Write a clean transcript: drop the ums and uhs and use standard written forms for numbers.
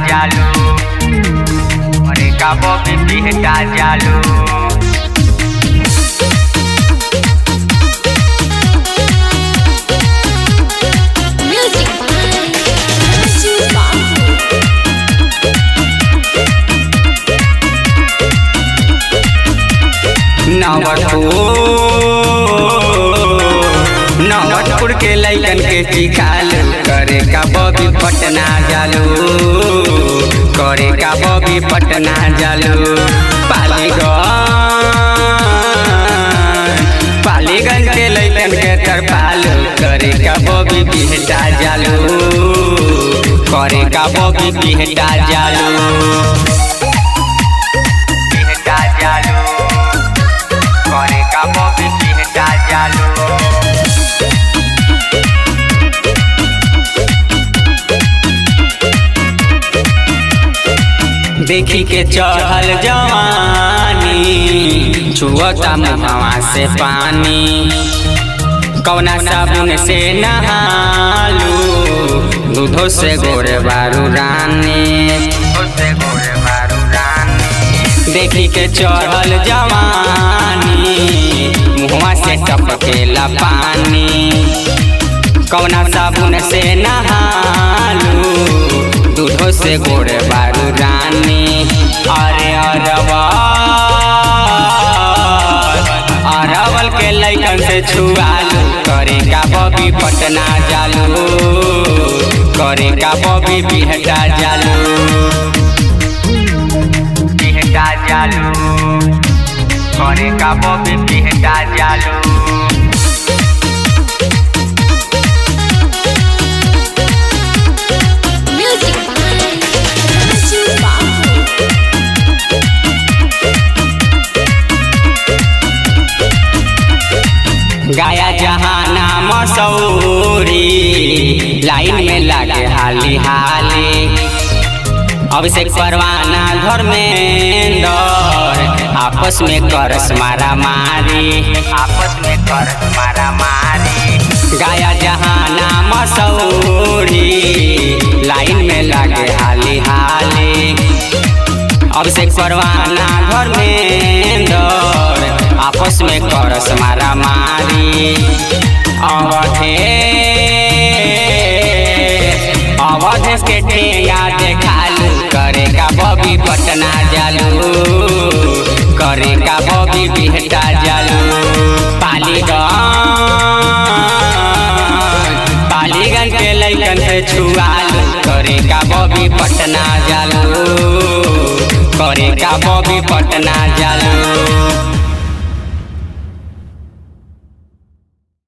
जालू करे का बॉबी बिहटा जालू। नवटपुर के लैकन के चिखालू करे का बॉबी पटना जालू करे का बॉबी पटना जालू। पालीगंज के लैकन के तरपालू करे का बॉबी बिहटा जालू करे का बॉबी बिहटा जालू बिहटा जालू करे का बॉबी बिहटा जालू। देखी के चढ़ल जवानी छुअता मुहवा से पानी कौना साबुन से नहालू दूधो से गोरे बारू रानी देखी के चढ़ल जवानी मुहवा से टपकेला पानी कौना साबुन से नहालू दूधो से गोरे बारू रानी। अरे अरवल के लैकन से छुआलू करे का बॉबी पटना जालू करे का बॉबी बिहटा जालू बिहटा जालू करे का बॉबी बिहटा जालू। गाया जहाना मसौरी लाइन में लागे हाली हाली अभिषेक परवाना धर्मेंद्र आपस में करस मारा मारी गाया जहाना मसौरी लाइन में लागे हाली हाली अभिषेक परवाना धर्मेंद्र आपस में करस मारा मारी। अवधेश के ठेंगा देखालू करे का बॉबी पटना जालू करे का बॉबी बिहटा जालू। पालीगंज के लैकन से छुआलू करे का बॉबी पटना जालू करे का बॉबी पटना जालू।